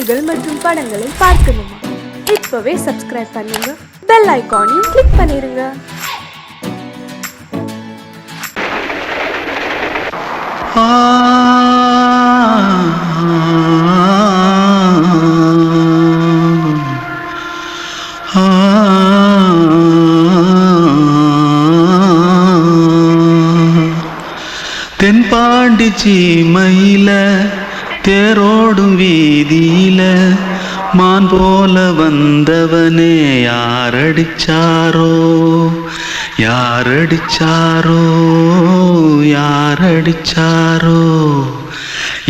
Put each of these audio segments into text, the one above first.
பாடல்கள் மற்றும் படங்களை பார்க்கணுமா? இப்பவே சப்ஸ்கிரைப் பண்ணுங்க, பெல் ஐகானையும் கிளிக் பண்ணிருங்க. தென்பாண்டி சீமையில தேரோடும் வீதியில மான் போல வந்தவனே யாரடிச்சாரோ யாரடிச்சாரோ யாரடிச்சாரோ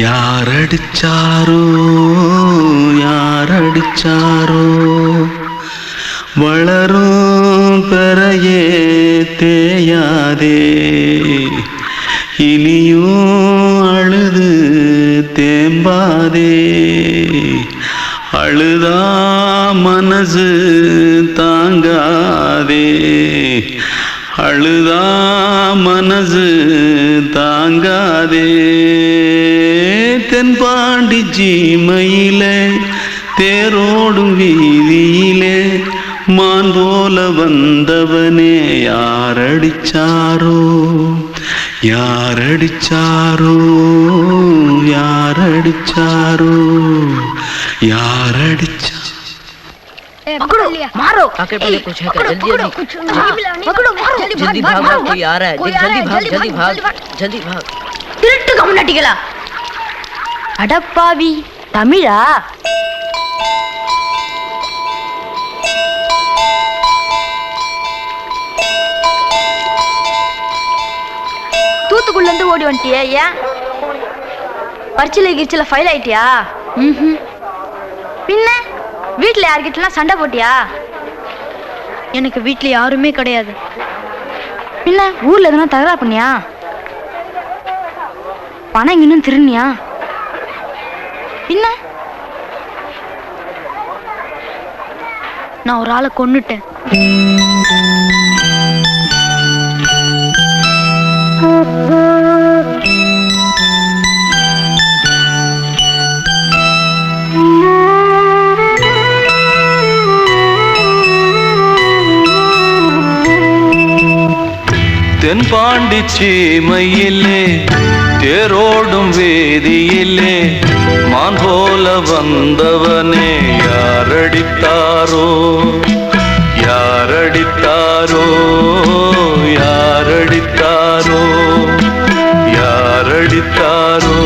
யாரடிச்சாரோ யாரடிச்சாரோ வளரும் பெறையே தேயாதே இனியும் அழுது தேம்பாதே அழுதா மனசு தாங்காதே அழுதா மனசு தாங்காதே தென்பாண்டி சீமையிலே தேரோடும் வீதியிலே மான் போல வந்தவனே யாரடிச்சாரோ யாரடிச்சாரோ யாரடிச்சாரோ यारडिचा पकड़ो मारो आके पहले कुछ है क्या? जल्दी जल्दी पकड़ो मारो जल्दी भाग भाग कोई आ रहा है जल्दी भाग जल्दी भाग திருட்டு கம்முனட்டிகளா அடப்பாவி தமிழா தூத்துக்குள்ள இருந்து ஓடி வந்துட்டியா? ஏன் பரிச்சையில கிரிச்சில ஃபைல் ஆயிட்டியா? பின்ன வீட்டுல யார்கிட்டலாம் சண்டை போட்டியா? எனக்கு வீட்டுல யாருமே கிடையாது. பின்ன ஊர்ல எதுனா தகராறு பண்ணியா? பணம் இன்னும் திருநியா? பின்ன நான் ஒரு ஆளை கொன்னுட்டேன். தென்பாண்டி சீமையிலே தேரோடும் வேதியிலே மான் போல வந்தவனே யாரடித்தாரோ யாரடித்தாரோ யாரடித்தாரோ யாரடித்தாரோ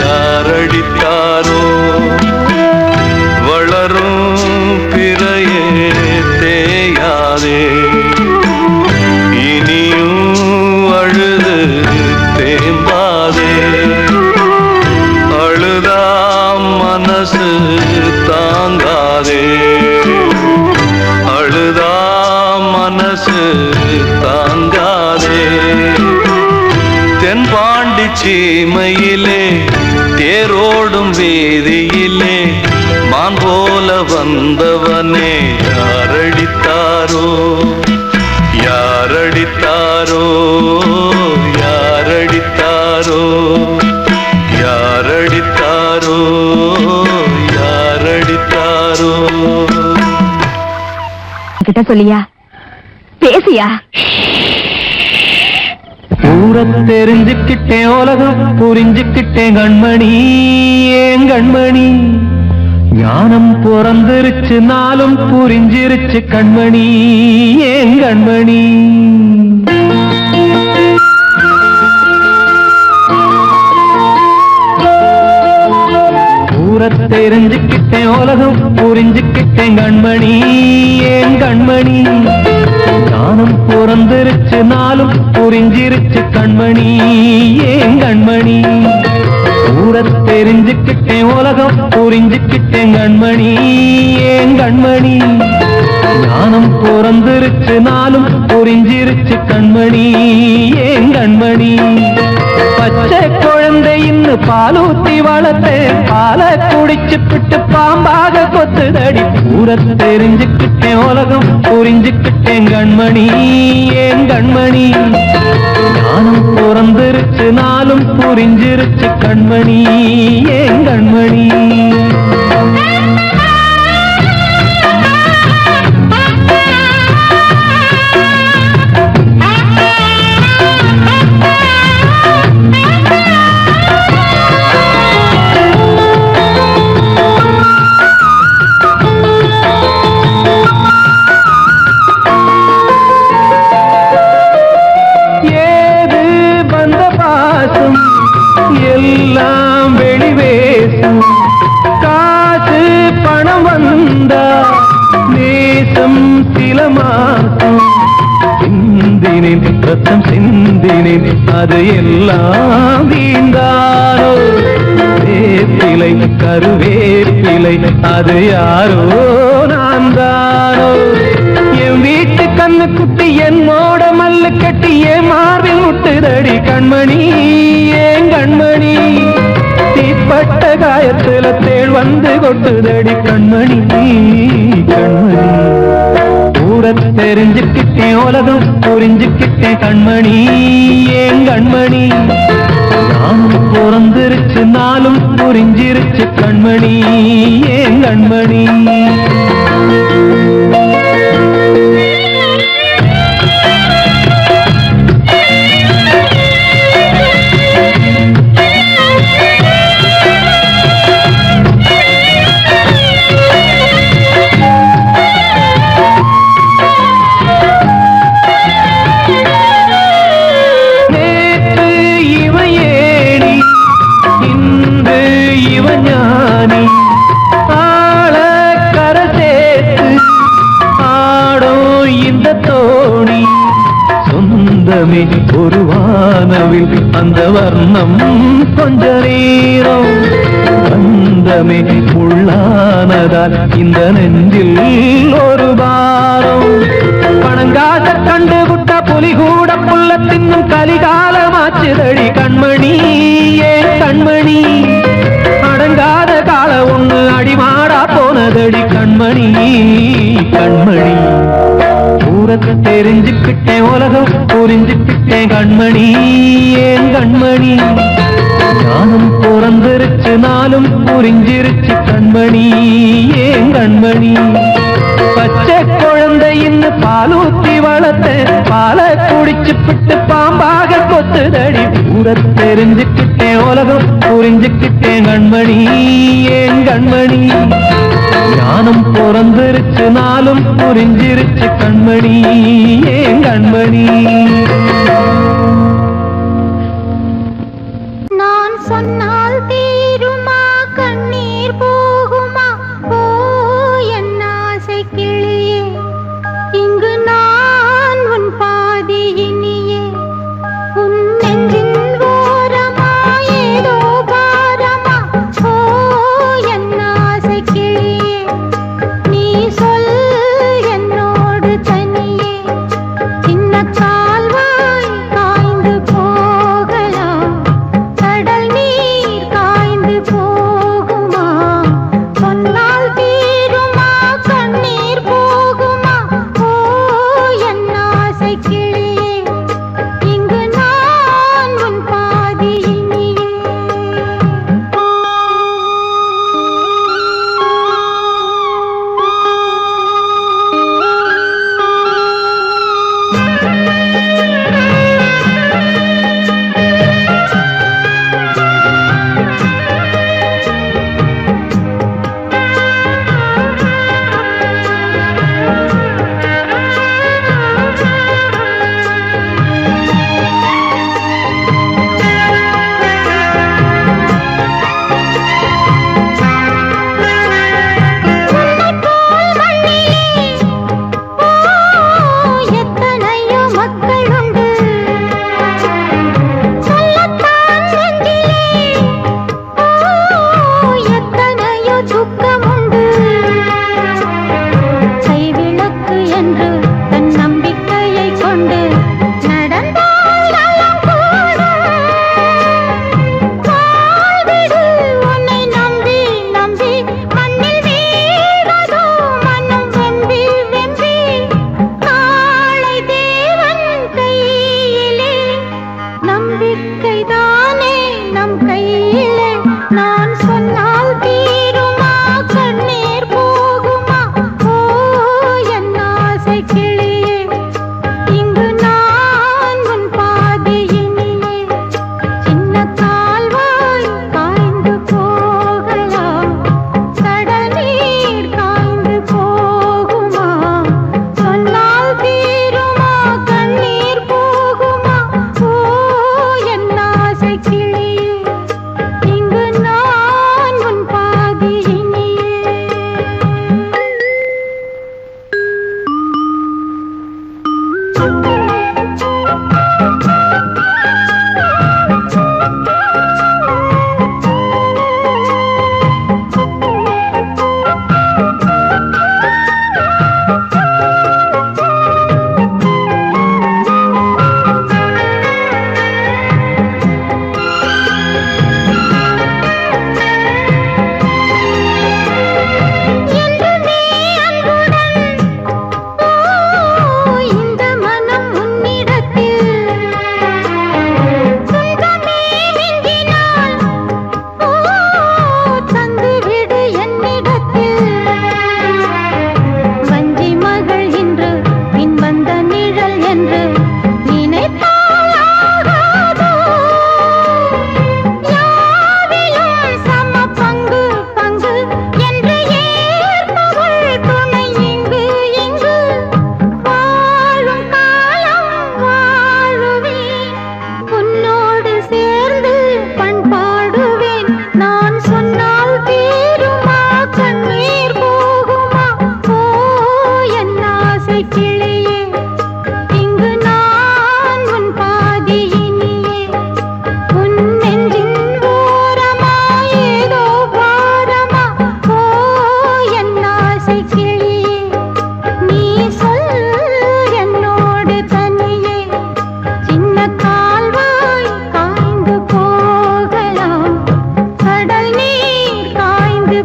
யாரடித்தாரோ வளரும் பிறையே தேயாதே அழுது தேம்பாதே அழுதா மனசு தாங்காதே அழுதா மனசு தாங்காதே தென்பாண்டி சீமையிலே தேரோடும் வேதியிலே மான் போல வந்தவனே யாரடித்தாரோ யாரடித்தாரோ யாரடித்தாரோ யாரடித்தாரோ யாரடித்தாரோ கிட்ட சொல்லியா பேசியா? ஊரை தெரிஞ்சுக்கிட்டேன் உலகம் புரிஞ்சுக்கிட்டேன் கண்மணி ஏன் கண்மணி ஞானம் பிறந்திருச்சு நாளும் புரிஞ்சிருச்சு கண்மணி ஏன் கண்மணி ஊரை தெரிஞ்சுக்கிட்டேன் உலகம் புரிஞ்சுக்கிட்டேன் கண்மணி ஏன் கண்மணி ஞானம் பிறந்திருச்சு நாளும் புரிஞ்சிருச்சு கண்மணி ஏன் கண்மணி ஊரை தெரிஞ்சுக்கிட்டேன் உலகம் புரிஞ்சுக்கிட்டேன் கண்மணி ஏன் கண்மணி ஞானம் பிறந்திருச்சு நாளும் புரிஞ்சிருச்சு கண்மணி ஏன் கண்மணி பச்சை குழந்தை இன்னும் பாலூத்தி வளர்த்தேன் பாலை குடிச்சுப்பிட்டு பாம்பாக கொத்துதடி ஊரை தெரிஞ்சுக்கிட்டேன் உலகம் புரிஞ்சுக்கிட்டேன் கண்மணி ஏன் கண்மணி ஞானம் பிறந்திருச்சு நாளும் புரிஞ்சிருச்சு கண்மணி ஏன் கண்மணி ரத்தம் சிந்தினேன் அது எல்லாம் வீண்டானோ வேப்பிலை கருவேப்பிலை அது யாரோ நான் தானோ என் வீட்டு கண்ணு குட்டி என்னோட மல்லு கட்டி என் மார்பில் முட்டுதடி கண்மணி ஏன் கண்மணி தீப்பட்ட காயத்துல தேள் வந்து கொட்டுதடி கண்மணி கண்மணி கூட தெரிஞ்சுக்கிட்டேன் உலகம் புரிஞ்சுக்கிட்டேன் கண்மணி ஏன் கண்மணி நானும் பிறந்திருச்சு நாளும் புரிஞ்சிருச்சு கண்மணி ஏன் கண்மணி ஒரு வானவில் அந்த வர்ணம் கொஞ்ச நேரம் வந்தமே உள்ளானதால் இந்த நெஞ்சில் ஒரு பாரம் பணங்காச கண்டு விட்ட புலி கூட புல்ல தின்னும் கலிகாலமாச்சுதடி கண்மணி ஏன் கண்மணி அடங்காத கால ஒண்ணு அடிமாடா போனதடி கண்மணி கண்மணி தூரத்தை தெரிஞ்சுக்கிட்டேன் உலகம் புரிஞ்சுக்கிட்டேன் கண்மணி ஏன் கண்மணி ஞானம் பிறந்திருச்சு நாளும் புரிஞ்சிருச்சு கண்மணி ஏன் கண்மணி பச்சை குழந்தை இன்னும் பாலூத்தி வளர்த்த பால குடிச்சு பிட்டு பாம்பாக கொத்துதடி தூரத்தை தெரிஞ்சுக்கிட்டேன் உலகம் புரிஞ்சுக்கிட்டேன் கண்மணி ஏன் கண்மணி ஞானம் பிறந்திருச்சு நாளும் புரிஞ்சிருச்சு கண்மணி ஏன் கண்மணி நான் சொன்னால் தீருமா கண்ணீர் போகுமா ஓ என் ஆசை கிளியே இங்கு நான் உன் பாதி இனியே உன் நெஞ்சின் ஓரமா ஏதோ பாரமா ஓ என் ஆசை கிளியே நீ சொல் என்னோடு தனியே சின்ன கால்வாய்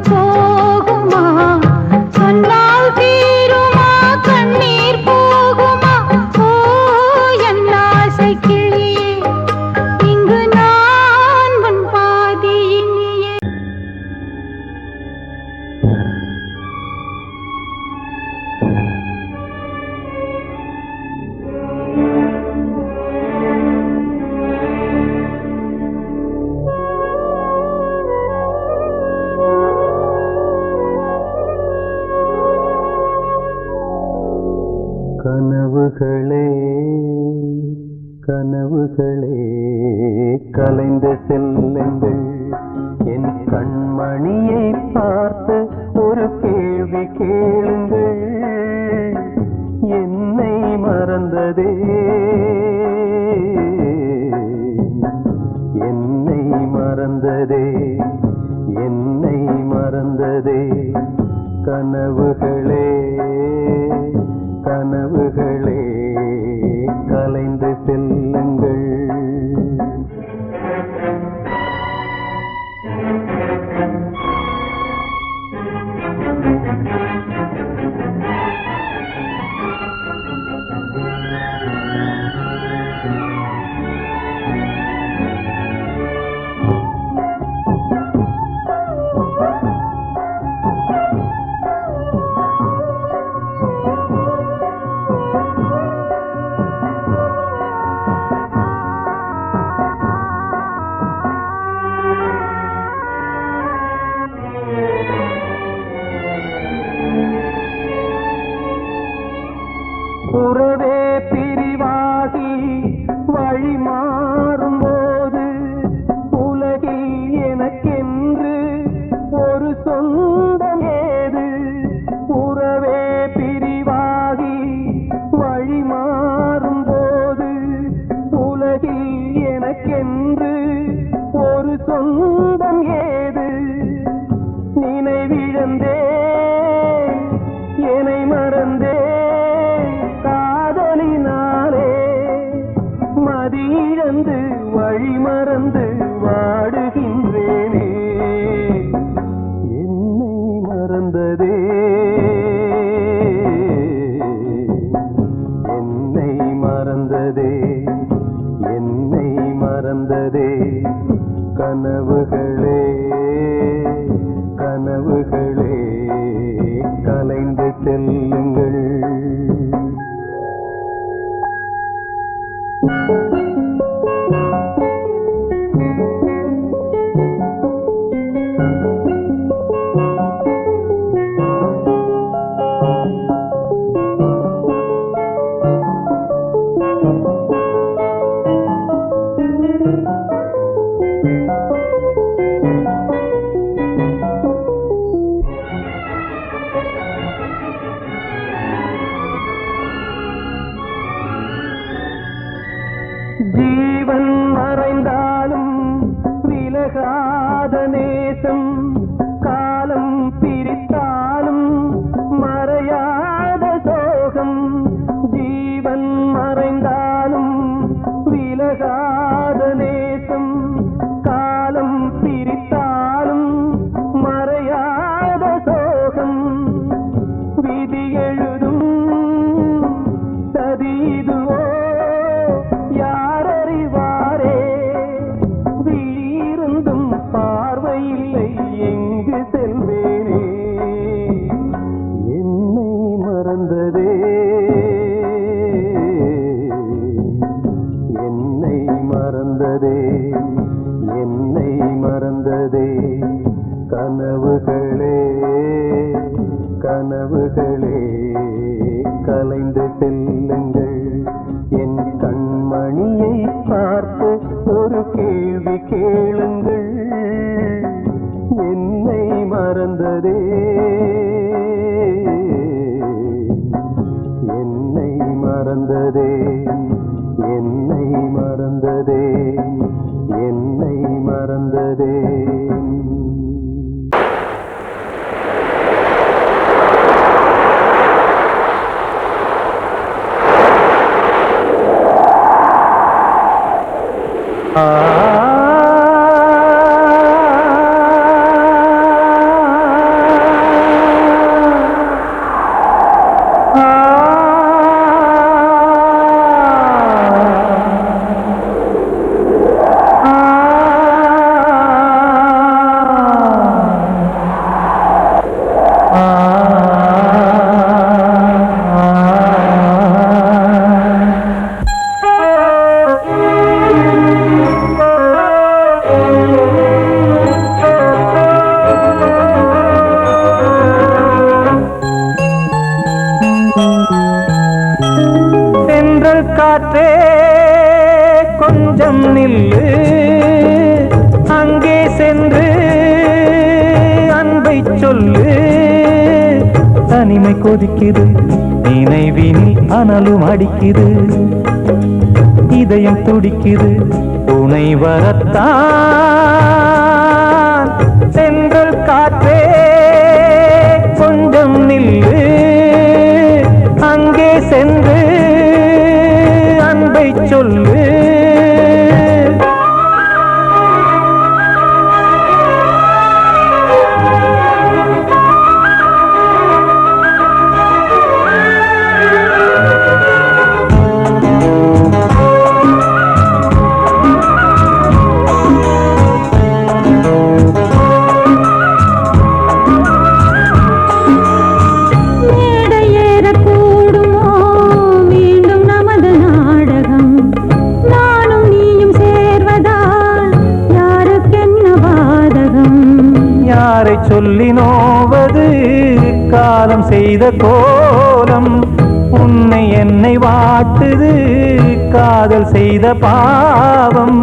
போகுமா சொன்னால் தீருமா கண்ணீர் போகுமா ஓ என் ஆசை கிளியே இங்கு நான் உன் பாதி இனியே கனவுகளே கனவுகளே கலைந்த செல்லுங்கள் என் கண்மணியை பார்த்து ஒரு கேள்வி கேளுங்கள் என்னை மறந்ததே என்னை மறந்ததே என்னை மறந்ததே கனவுகளே கனவுகளே கலைந்து செல்லுங்கள் உறவே பிரிவாகி வழி மாறும்போது உலகில் எனக்கென்று ஒரு சொந்தம் ஏது உறவே பிரிவாகி வழி மாறும்போது உலகில் எனக்கென்று ஒரு சொந்தம் ஏது நினைவிழந்தே என்னை மறந்தே மதியிழந்து வழி மறந்து வாடுகின்றேனே என்னை மறந்ததே என்னை மறந்ததே என்னை மறந்ததே கனவுகளே கனவுகளே கலைந்து செல்லுங்கள் ஜீவன் மறைந்தாலும் விலகாத நேசம் காலம் பிரித்தாலும் மறையாத சோகம் ஜீவன் மறைந்தாலும் விலகாத நேசம் காலம் பிரித்தாலும் மறையாத சோகம் விதி எழுதும் சதிதுவோ யாரறிவாரே வீருந்தும் பார்வையில்லை எங்கு செல்வேனே என்னை மறந்ததே என்னை மறந்ததே என்னை மறந்ததே கனவுகளே கனவுகளே கலைந்து செல்லுங்கள் என் கண்மணியை பார்த்து ஒரு கேள்வி கேளுங்கள் என்னை மறந்ததே என்னை மறந்ததே என்னை மறந்ததே என்னை மறந்ததே ஆ கொதிக்குது நினைவினில் அனலும் அடிக்குது இதயம் துடிக்குது துணை வரத்தான் சென்றல் காற்றே கொஞ்சம் நில்லு அங்கே சென்று அன்பை சொல்லு சொல்லி நோவது காலம் செய்த கோலம் உன்னை என்னை வாட்டுது காதல் செய்த பாவம்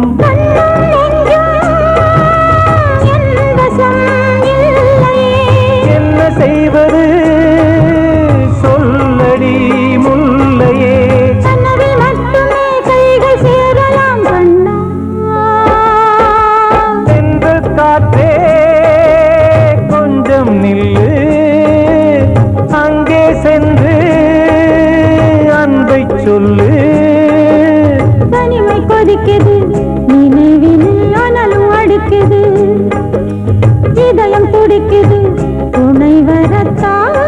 என்ன செய்வது சொல்லடி முல்லையே சென்று காற்றே நில்லு அங்கே சென்று அன்பை சொல்லு தனிமை கொதிக்குது நினைவினில் அனலும் அடிக்குது இதயம் துடிக்குது துணை வரத்தான்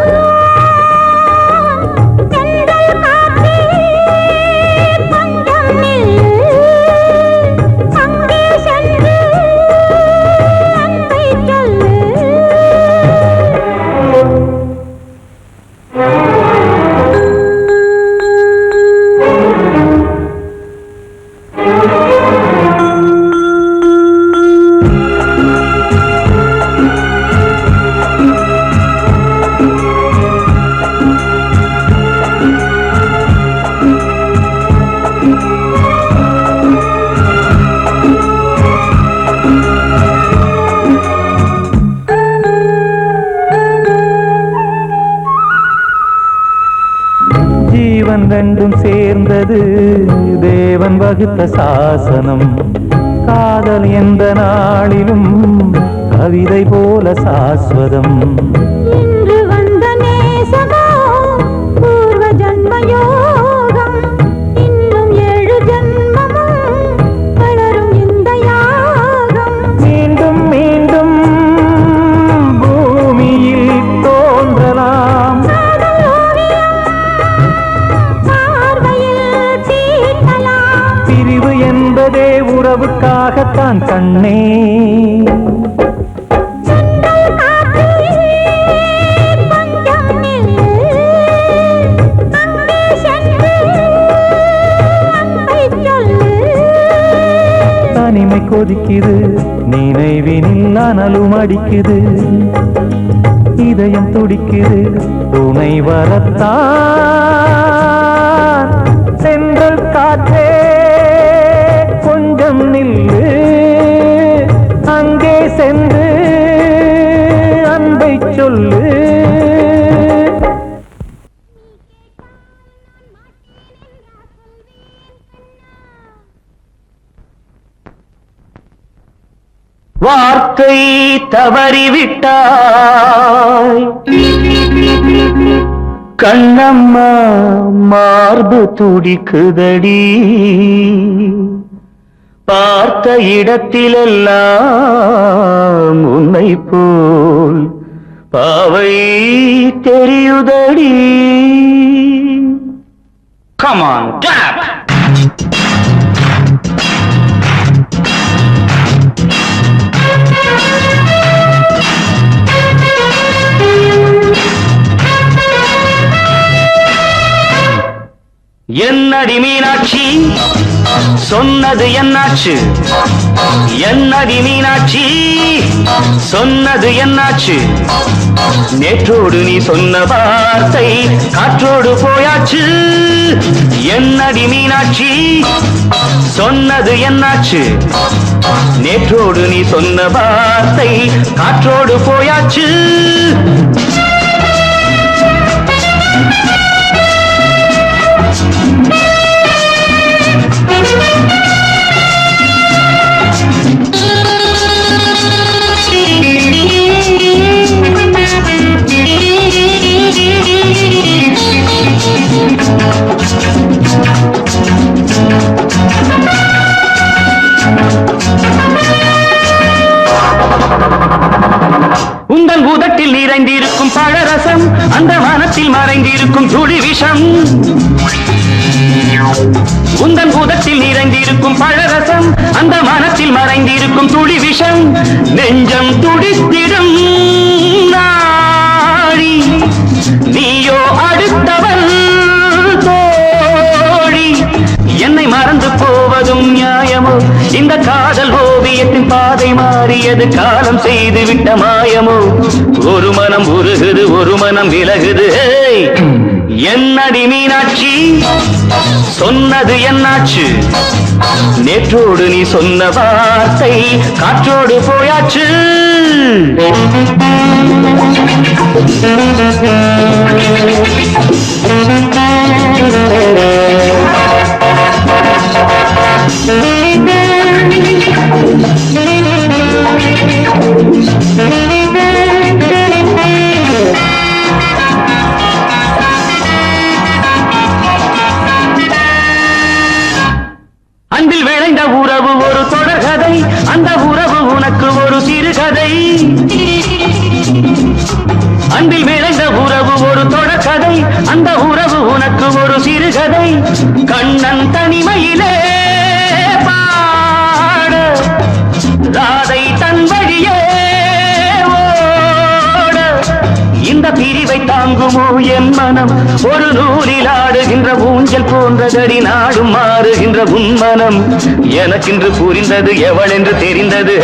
ரெண்டும் சேர்ந்தது தேவன் வகுத்த சாசனம் காதல் எந்த நாளிலும் கவிதை போல சாஸ்வதம் இன்று வந்த நேசமோ பூர்வ ஜன்ம யோகம் இன்னும் 7 ஜன்மமும் வளரும் இந்த யாகம் மீண்டும் மீண்டும் பூமியில் தோன்றலாம் பிரிவு என்பதே உறவுக்காகத்தான் கண்ணே தனிமை கொதிக்குது நினைவினில் அனலும் அடிக்குது இதயம் துடிக்குது துணை வரத்தான் சென்றல் காற்றே கொஞ்சம் நில்லு அங்கே சென்று அன்பை சொல்லு வார்த்தை தவறிவிட்டாய் கண்ணம்மா மார்பு துடிக்குதடி பார்த்த இடத்திலெல்லாம் உன்னை போல் பாவை தெரியுதடி Come on, clap! என்னடி மீனாட்சி சொன்னது என்னாச்சு என்னடி மீனாட்சி சொன்னது என்னாச்சு நேற்றோடு நீ சொன்ன வார்த்தை காற்றோடு போயாச்சு என்னடி மீனாட்சி சொன்னது என்னாச்சு நேற்றோடு நீ சொன்ன வார்த்தை காற்றோடு போயாச்சு உதட்டில் நிறைந்திருக்கும் பழரசம் அந்த மனத்தில் மறைந்திருக்கும் துளி விஷம் உந்தன் உதட்டில் நிறைந்திருக்கும் பழரசம் அந்த மனத்தில் மறைந்திருக்கும் துளி விஷம் நெஞ்சம் துடித்திடும் நாடி நீயோ அடுத்தவன் தோழி என்னை மறந்து போவதும் நியாயமோ இந்த காதல் ஓவியத்தின் பாதை மாறியது காலம் செய்து விட்ட மாயமோ ஒரு மனம் உருகுது ஒரு மனம் விலகுது என்னடி மீனாட்சி சொன்னது என்னாச்சு நேற்றோடு நீ சொன்ன வார்த்தை காற்றோடு போயாச்சு அன்பில் விளைந்த உறவு ஒரு தொடர்கதை அந்த உறவு உனக்கு ஒரு சிறுகதை அன்பில் விளைந்த உறவு ஒரு தொடர்கதை அந்த உறவு உனக்கு ஒரு சிறுகதை கண்ணன் தனிமையிலே பாட ராதை தன் வழியே ஓட இந்த பிரிவை தாங்குமோ என் மனம் ஒரு நூலில் ஆடுகின்ற ஊஞ்சல் போன்றதடி நாடும் மாறுகின்ற உன்மனம் எனக்கென்று புரிந்தது எவள் என்று தெரிந்தது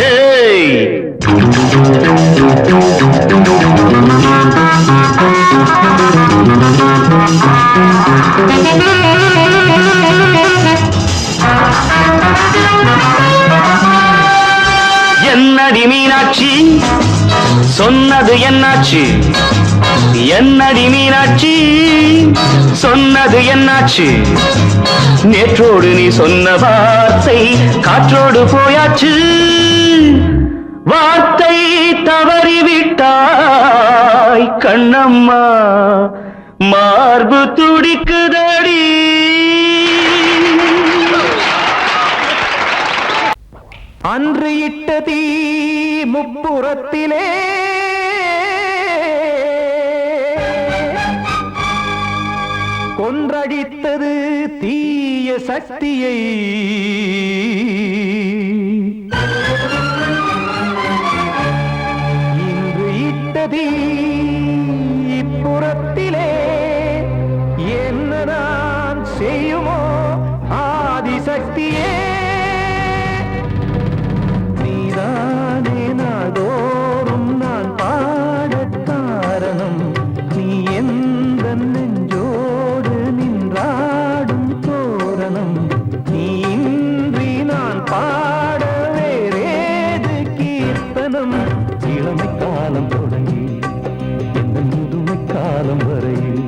என்னடி மீனாட்சி சொன்னது என்னாச்சு என்னடி மீனாட்சி சொன்னது என்னாச்சு நேற்றோடு நீ சொன்ன வார்த்தை காற்றோடு போயாச்சு வார்த்தை தவறிவிட்டாய் கண்ணம்மா மார்பு துடிக்குதடி அன்று இட்ட தீ முப்புறத்திலே கொன்றடித்தது தீய சக்தியை இன்று இட்ட தீ இப்புறத்திலே என்ன நான் செய்யுமோ ஆதிசக்தியே நீதானே நாள்தோறும் நான் பாடக் காரணம் நீ எந்த நெஞ்சோடு நின்றாடும் தோரணம் நீ இன்றி நான் பாட வேறேது கீர்த்தனம் இளமை காலம் தொடங்கி எந்த முதுமை காலம் வரையில்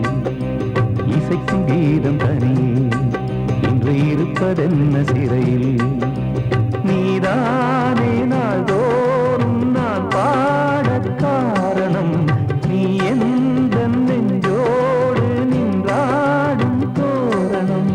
இசைக்கும் கீதம் தனியே இன்று இருப்பதென்ன சிறையில் நீதானே நாள்தோறும் நான் பாடக் காரணம் நீ எந்த நெஞ்சோடு நின்றாடும் தோரணம்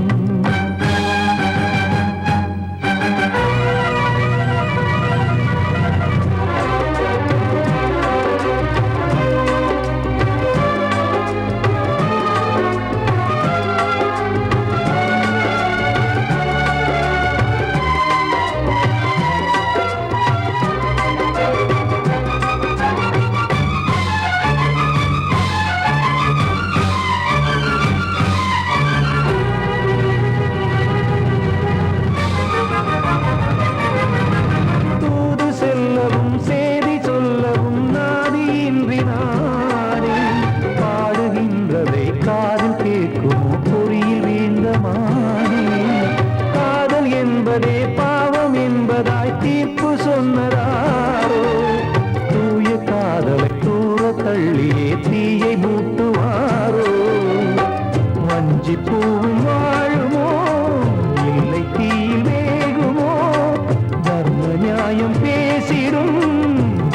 பூவும் வாழுமோ இல்லை தீயில் வேகுமோ தர்ம நியாயம் பேசிடும்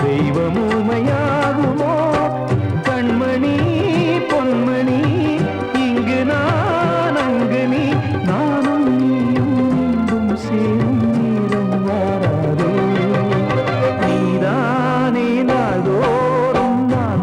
தெய்வம் ஊமையாகுமோ கண்மணி பொன்மணி இங்கு நான் அங்கு நீ நானும் நீயும் மீண்டும் சேரும் நேரம் வாராதே நீதானே நாள்தோறும் நான்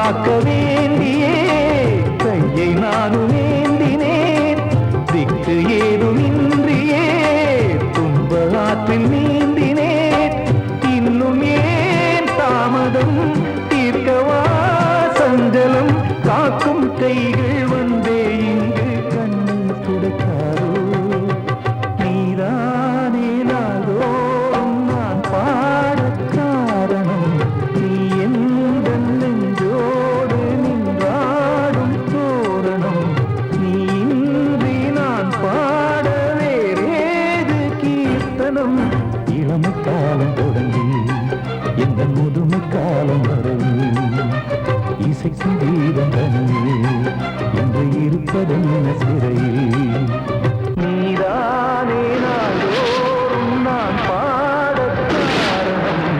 காக்க வேண்டியே கையை நானும் ஏந்தினேன் திக்கு ஏதுமின்றியே துன்ப ஆற்றில் நீந்தினேன் இன்னும் ஏன் தாமதம் தீர்க்கவா சஞ்சலம் காக்கும் கைகள் வந்தே இங்கு கண்ணீர் துடைக்காரோ நீதானே நாள்தோறும் நான் பாடக் காரணம் நீ எந்த நெஞ்சோடு நின்றாடும் தோரணம் நீ இன்றி நான் பாட வேறேது கீர்த்தனம் இளமை காலம் தொடங்கி எந்த முதுமை காலம் வரையில் இசைக்கு வீதம் தனியே என்று இருப்பதென்ன சிறையில் நீதானே நாள்தோறும் நான் பாடக் காரணம்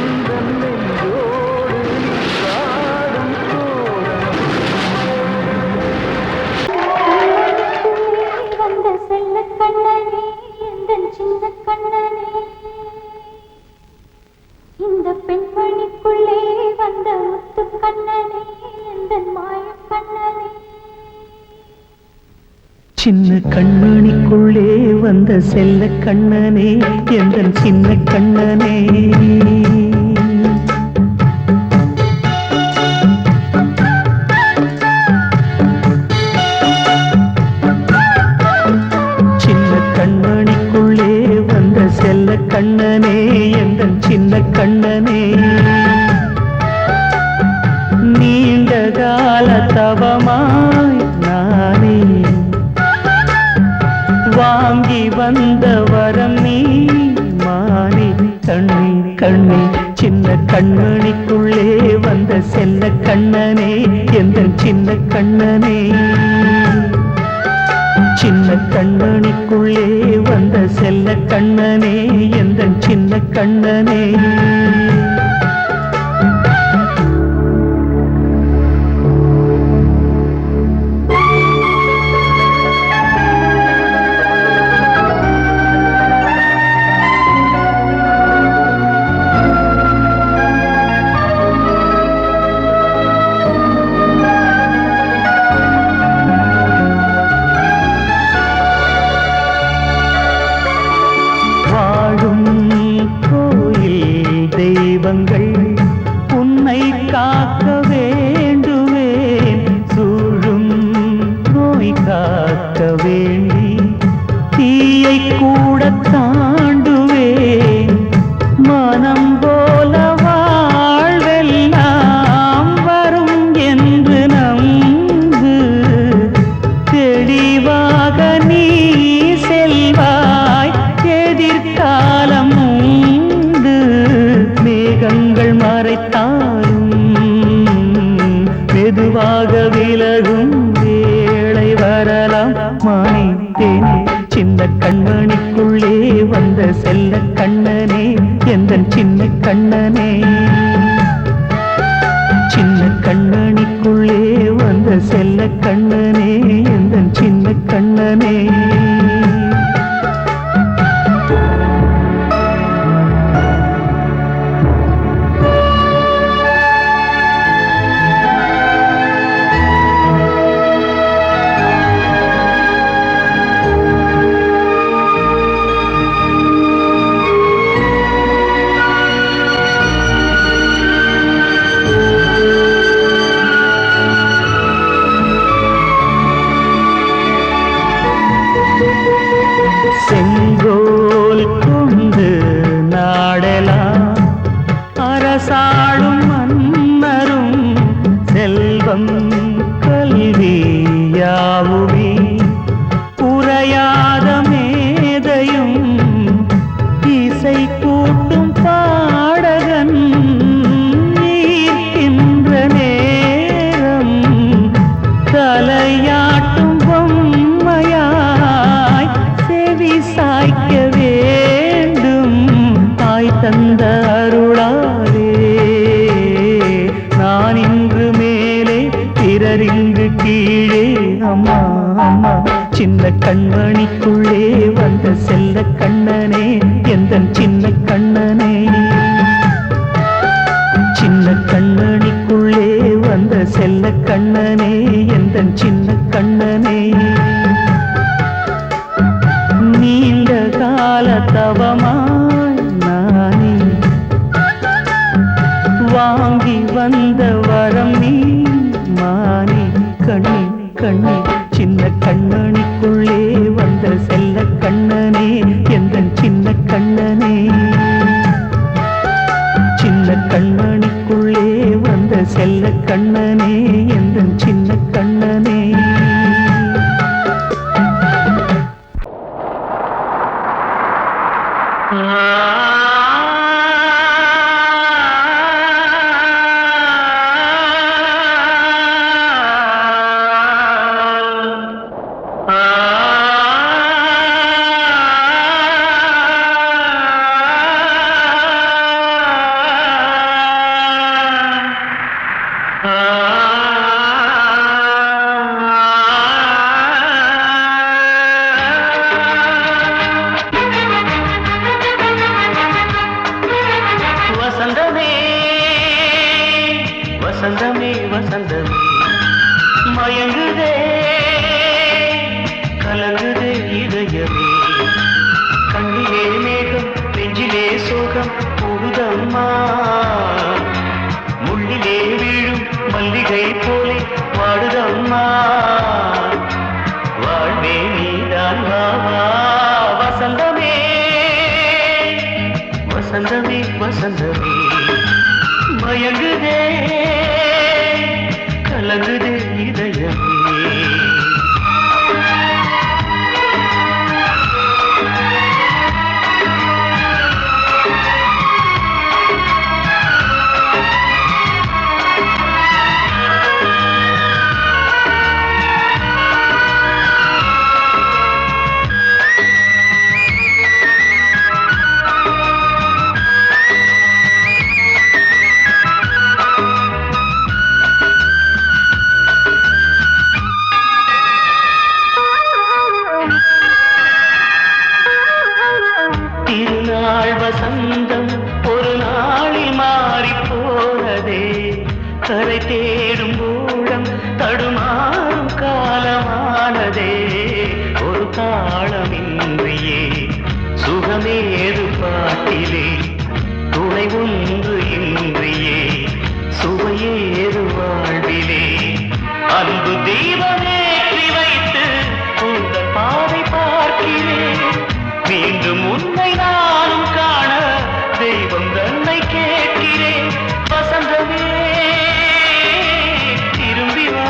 எந்த நெஞ்சோடு நின்றாடும் தோரணம் வந்த செல்ல கண்ணனே எந்தன் சின்ன கண்ணனே இந்த பெண்மணிக்குள்ளே வந்த முத்து கண்ணனே எந்தன் மாய கண்ணனே சின்ன கண்மணிக்குள்ளே வந்த செல்ல கண்ணனே எந்தன் சின்ன கண்ணனே சின்ன கண்மணிக்குள்ளே வந்த செல்ல கண்ணனே எந்தன் சின்ன கண்ணனே நீண்ட கால தவமாய் நானே வாங்கி வந்த வரம் நீ மானே கண்ணே கண்ணே சின்ன கண்மணிக்குள்ளே வந்த செல்ல கண்ணனே எந்தன் சின்ன கண்ணனே சின்ன கண்மணிக்குள்ளே வந்த செல்ல கண்ணனே எந்தன் சின்ன கண்ணனே உன்னை காக்க வேண்டுவேன் சூழும் நோய் காக்க வேண்டி தீயை கூட தாண்டுவேன் மனம் போல வாழ்வெல்லாம் வரும் என்று நம்பு தெளிவாக நீ செல்வாய் எதிர்காலம் மேகங்கள் மறைத்தாலும் மெதுவாக விலகும் வேளை வரலாம் மானித்தேனே சின்ன கண்மணிக்குள்ளே வந்த செல்ல கண்ணனே எந்தன் சின்ன கண்ணனே சின்ன கண்மணிக்குள்ளே வந்த செல்ல கண்ணனே எந்தன் சின்ன கண்ணனே செங்கோல் கொண்டு நாடலாம் அரசாளும் மன்னரும் செல்வம் கல்வியாவுமே உரையாத மேதையும் இசை கூட்டும் பாடகன் ஈர்க்கின்ற நேரம் தலையாட்டும் பொம்மையாய் செவி சாய்க்க வேண்டும் தாய் தந்த அருளாலே நான் இன்று மேலே பிறரிங்கு கீழே அம்மா அம்மா சின்ன கண்மணிக்குள்ளே வந்த செல்ல கண்ணனே எந்தன் சின்ன கண்ணனே சின்ன கண்ணனிக்குள்ளே கண்ணனே எந்தன் சின்ன கண்ணனே நீண்ட கால தவமாய் நானே வாங்கி வந்த வரம் நீ மானே கண்ணே கண்ணே சின்ன கண்ணனுக்குள்ளே வந்த செல்ல கண்ணனே எந்தன் சின்ன கண்ணனே சின்ன கண்ணனுக்குள்ளே வந்த செல்ல கண்ணனே எந்தன் சின்ன கண்ணனே வசந்தமே வசந்தமே மயங்குதே கலங்குதே இதயமே கண்ணிலே மேகம் நெஞ்சிலே சோகம் கூடுதம்மா முள்ளிலே வீழும் மல்லிகை போலே வாடுதம்மா வாழ்வே நீதான் வாவா வசந்தமே வசந்தமே வசந்தமே மயங்குதே கலங்குதே இதயமே திருநாள் வசந்தம் ஒரு நாளில் மாறி போனதே கரை தேடும் ஊழம் தடுமாறும் காலமானதே ஒரு தாளமின்றியே சுகமேது பாட்டிலே துணை ஒன்று இன்றியே சுவையேது வாழ்விலே அன்பு தீபமேற்றி வைத்து உங்கள் பாதை பார்க்கிறேன் மீண்டும் உன்னை நானும் காண தெய்வம் தன்னை கேட்கிறேன் வசந்தமே திரும்பி வா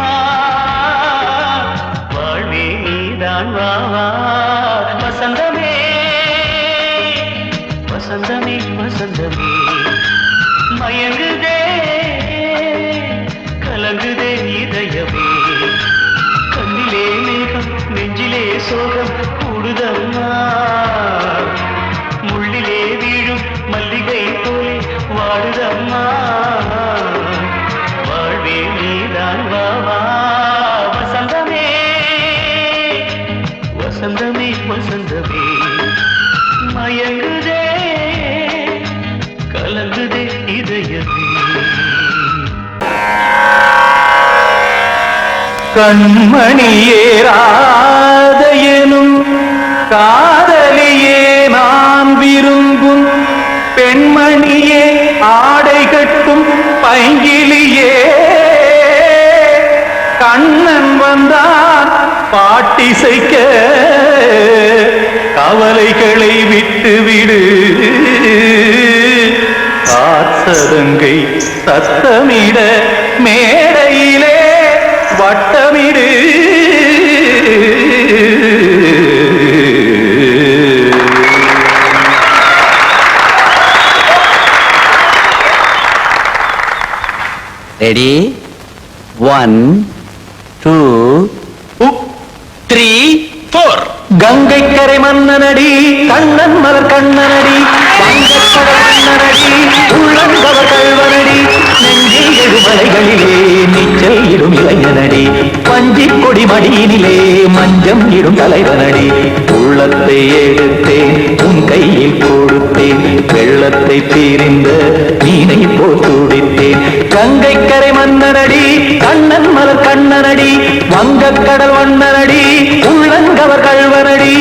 வாழ்வே நீதான் வா வசந்தமே வசந்தமே வசந்தமே மயங்குதே கலங்குதே இதயமே கண்ணிலே மேகம் நெஞ்சிலே சோகம் கூடுதம்மா முள்ளிலே வீழும் மல்லிகை போலே வாடுதம்மா வாழ்வே நீதான் வாவா வசந்தமே வசந்தமே வசந்தமே மயங்குதே கலங்குதே இதயமே கண்மணியேராத எனும் காதலியே நான் விரும்பும் பெண்மணியே ஆடை கட்டும் பைங்கிலியே கண்ணன் வந்தான் பாட்டிசைக்க கவலைகளை விட்டுவிடு ஆசதங்கை சத்தமிட மேடையிலே வட்டமிடு ரெடி 1 2 3 4 கங்கை கரை மன்னனடி கண்ணன் மலர் கண்ணனடி வங்கக்கடல் மன்னனடி உள்ளங்கவர் கல்வனடி நெஞ்சில் எழுமலைகளிலே நீச்சல் இடும் இளைஞனடி வஞ்சி கொடி மடியினிலே மஞ்சம் இடும் தலைவனடி உள்ளத்தை எடுத்தேன் உன் கையில் கொடுத்தேன் வெள்ளத்தை பிரிந்த மீனை போல் துடித்தேன் கங்கை கரை மன்னனடி கண்ணன் மலர் கண்ணனடி வங்கக் கடல் வண்ணனடி உள்ளங்கவர் கள்வனடி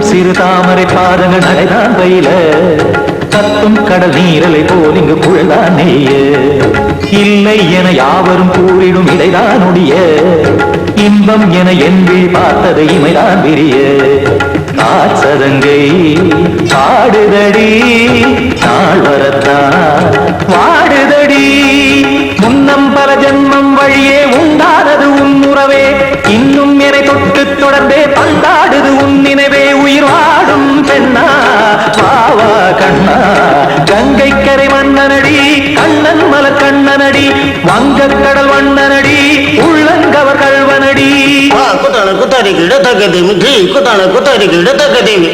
சிறு தாமரை பாதங்கள் நடைதான் பயில கத்தும் கடல் நீரலை போல் இங்கு குழல்தான் நெய்ய இல்லை என யாவரும் கூறிடும் இடைதான் ஒடிய இன்பம் என என்பி பார்த்தது இமைதான் விரிய காசதங்கை பாடுதடி நாள் வரத்தான் வாடுதடி முன்னம் பல ஜென்மம் வழியே உண்டானது உன் உறவே இன்னும் என்னை தொட்டு தொடர்ந்தே பந்தாடுது உன் நினைவே உயிர் வாடும் பெண்ணா பாவா கண்ணா கங்கை கரை மன்னனடி கண்ணன் மலர் கண்ணனடி வங்கக் கடல் வண்ணனடி உள்ளங்கவர் கள்வனடி குத்தான குத்தாரி கிட தக்கதேமி தி குத்தான குத்தாரி கிட தக்கதேமி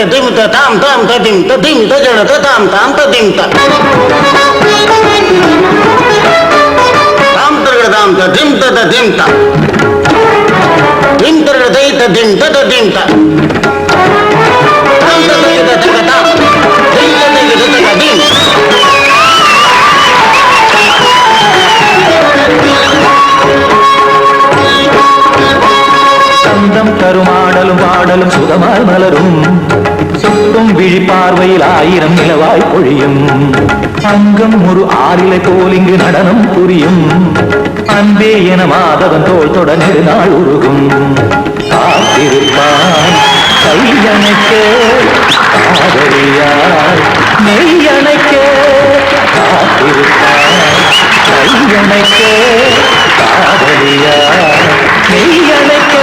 திம் தாம் தாம் ததிம் ததிம் தஜன தாம் தாம் ததிம் தாம் தாம் ததிம் ததிம் தாம் திம் தர தை ததிம் ததிம் தாம் தாம் ததிம் ததிம் தாம் திம் ததிம் ததிம் சந்தம் கருமாடலும் பாடலும் சுகமாய் மலரும் சுட்டும் விழி பார்வையில் ஆயிரம் நிலவாய் பொழியும் அங்கம் ஒரு ஆறிலை போல் இங்கு நடனம் புரியும் அன்பே என மாதவன் தோள் தொட நெடுநாள் உருகும் காத்திருப்பான் கையணைக்க காதலியார் மெய்யணைக்க காத்திருப்பான் கையணைக்க காதலியார் மெய்யணைக்க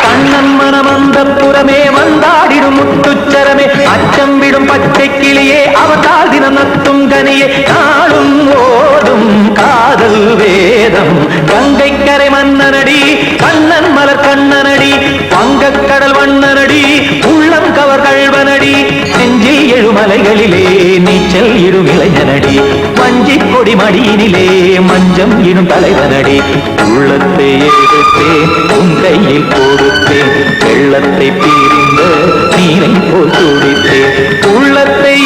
கண்ணன் மனம் அந்த புறமே வந்தாடிடும் முத்துச்சரமே அச்சம் விடும் பச்சை கிளியே அவதால் தினம் நத்தும் கனியே நாளும் ஓடும் காதல் வேதம் கங்கை கரை மன்னனடி கண்ணன் மலர் கண்ணனடி வங்கக் கடல் வண்ணனடி உள்ளம் கவர் கள்வனடி நெஞ்சில் எழுமலைகளிலே நீச்சல் இடும் இளைஞனடி வஞ்சி கொடி மடியினிலே மஞ்சம் இடும் தலைவனடி உள்ளத்தை எடுத்தேன் உன் கையில் கொடுத்தேன் வெள்ளத்தை பிரிந்த நீரை போல் துடித்தேன் உள்ளத்தை